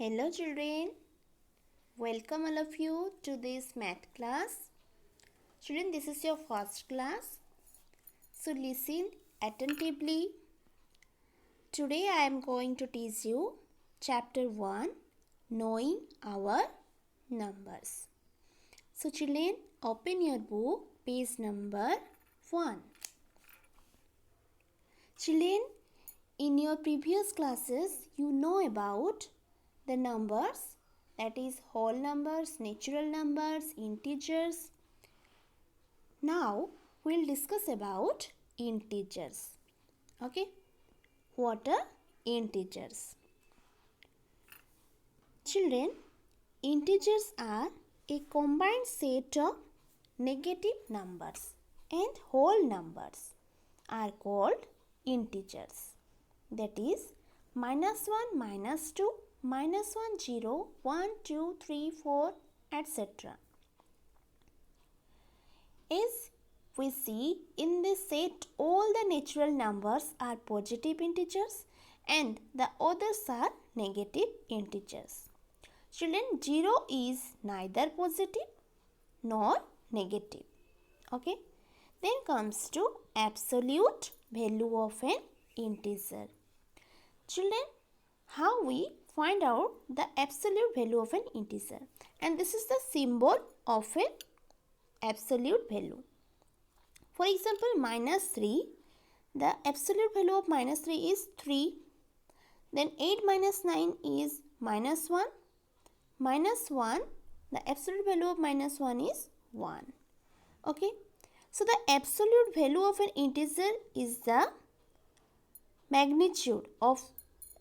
Hello children, welcome all of you to this math class. Children, this is your first class. So listen attentively. Today I am going to teach you chapter 1, Knowing Our Numbers. So children, open your book, page number 1. Children, in your previous classes, you know about the numbers, that is whole numbers, natural numbers, integers. Now we'll discuss about integers. Okay, what are integers? Children, integers are a combined set of negative numbers and whole numbers are called integers. That is -1, -2, -1, 0, 1, 2, 3, 4, etc. As we see in this set, all the natural numbers are positive integers and the others are negative integers. Children, 0 is neither positive nor negative. Okay. Then comes to absolute value of an integer. Children, how we find out the absolute value of an integer? And this is the symbol of an absolute value. For example, -3, the absolute value of -3 is 3. Then 8 minus 9 is -1. -1, the absolute value of -1 is 1. Okay. So the absolute value of an integer is the magnitude of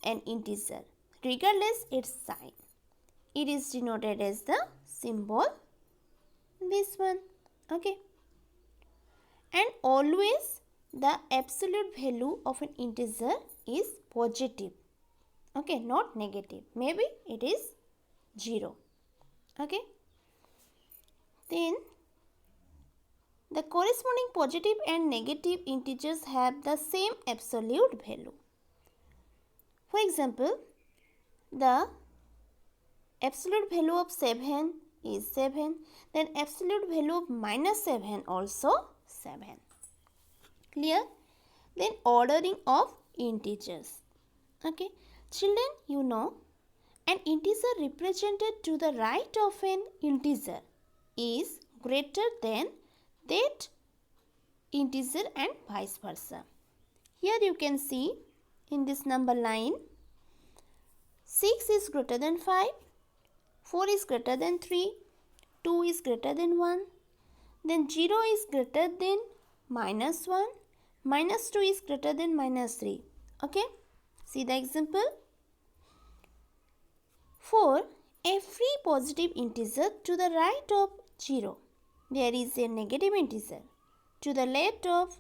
an integer regardless its sign. It is denoted as the symbol this one. Okay. And always the absolute value of an integer is positive. Okay, not negative. Maybe it is 0. Okay. Then the corresponding positive and negative integers have the same absolute value. For example, the absolute value of 7 is 7. Then absolute value of -7 also 7. Clear? Then ordering of integers. Okay. Children, you know, an integer represented to the right of an integer is greater than that integer and vice versa. Here you can see in this number line, 6 is greater than 5, 4 is greater than 3, 2 is greater than 1, then 0 is greater than -1, -2 is greater than -3. Okay, see the example. For every positive integer to the right of 0, there is a negative integer to the left of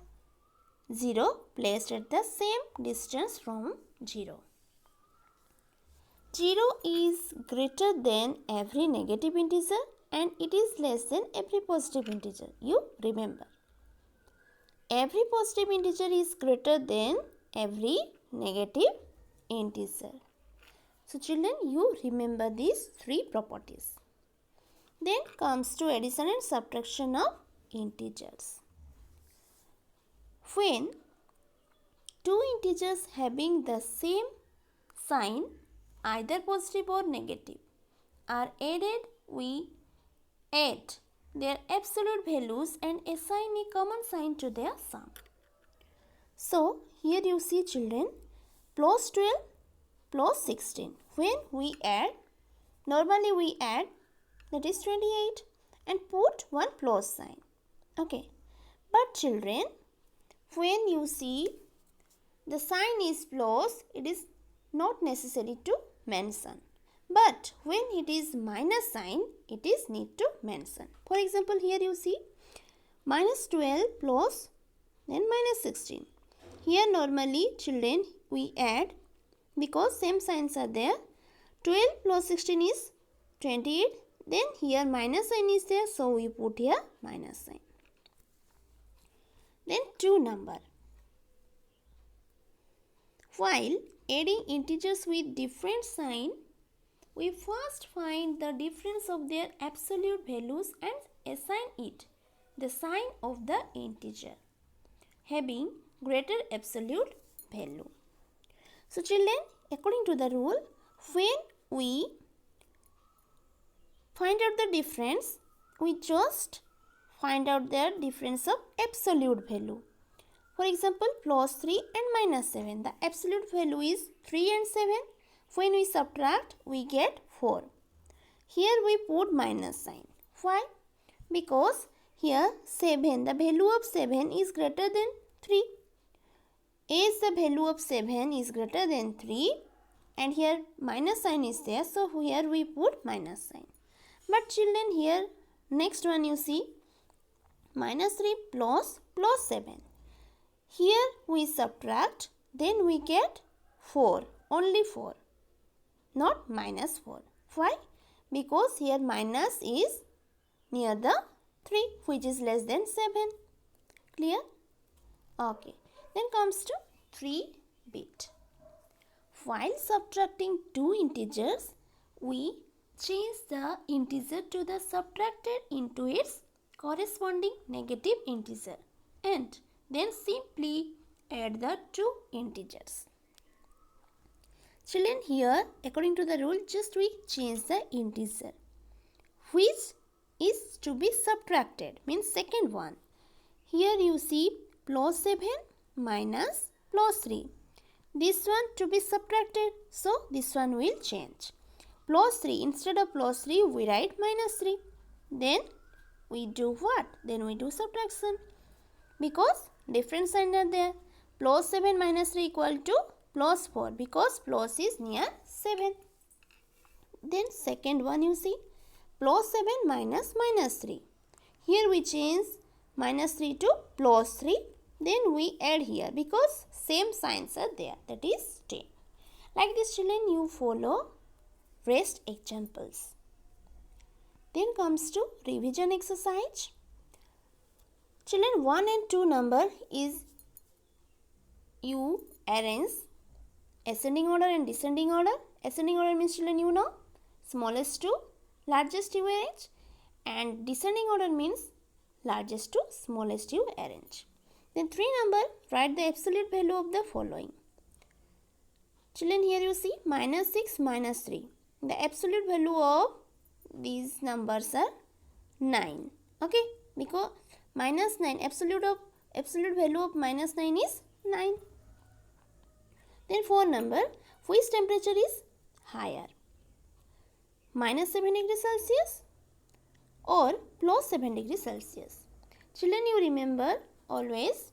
0 placed at the same distance from 0. 0 is greater than every negative integer and it is less than every positive integer. You remember. Every positive integer is greater than every negative integer. So children, you remember these three properties. Then comes to addition and subtraction of integers. When two integers having the same sign, either positive or negative, are added, we add their absolute values and assign a common sign to their sum. So here you see children, plus 12 plus 16. When we add, normally we add, that is 28, and put one plus sign. Okay. But children, when you see the sign is plus, it is not necessary to mention. But when it is minus sign, it is need to mention. For example, here you see -12 plus then -16. Here normally children we add, because same signs are there. 12 plus 16 is 28. Then here minus sign is there, so we put here minus sign. Then two number. While adding integers with different sign, we first find the difference of their absolute values and assign it the sign of the integer having greater absolute value. So children, according to the rule, when we find out the difference, we just find out their difference of absolute value. For example, plus 3 and minus 7. The absolute value is 3 and 7. When we subtract, we get 4. Here we put minus sign. Why? Because here 7, the value of 7 is greater than 3. As the value of 7 is greater than 3 and here minus sign is there, so here we put minus sign. But children, here next one you see minus 3 plus 7. Here we subtract, then we get 4, only 4, not minus 4. Why? Because here minus is near the 3 which is less than 7. Clear? Okay. Then comes to 3-bit. While subtracting two integers, we change the integer to the subtracted into its corresponding negative integer and then simply add the two integers. Children, here according to the rule, just we change the integer which is to be subtracted, means second one. Here you see plus 7 minus plus 3. This one to be subtracted, so this one will change. Plus 3, instead of plus 3 we write minus 3. Then we do what? Then we do subtraction because different signs are there. Plus 7 minus 3 equal to plus 4 because plus is near 7. Then second one you see plus 7 minus 3. Here we change minus 3 to plus 3. Then we add here because same signs are there, that is 10. Like this children, you follow rest examples. Then comes to revision exercise. Children, 1 and 2 number is you arrange ascending order and descending order. Ascending order means children you know smallest to largest you arrange, and descending order means largest to smallest you arrange. Then 3 number, write the absolute value of the following. Children, here you see minus 6 minus 3. The absolute value of these numbers are 9. Okay, because minus 9, absolute value of minus 9 is 9. Then 4 number, which temperature is higher? Minus 7 degrees Celsius or plus 7 degrees Celsius? Children, you remember always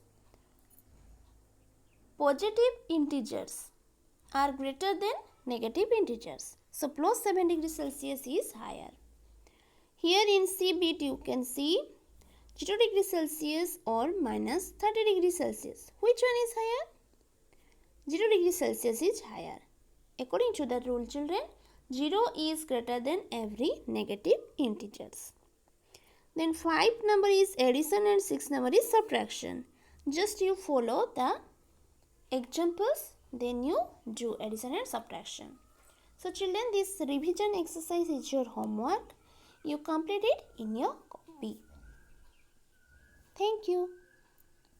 positive integers are greater than negative integers. So plus 7 degrees Celsius is higher. Here in C bit you can see 0 degrees Celsius or minus 30 degrees Celsius. Which one is higher? 0 degrees Celsius is higher. According to the rule children, 0 is greater than every negative integers. Then 5 number is addition and 6 number is subtraction. Just you follow the examples, then you do addition and subtraction. So children, this revision exercise is your homework. You complete it in your copy. Thank you.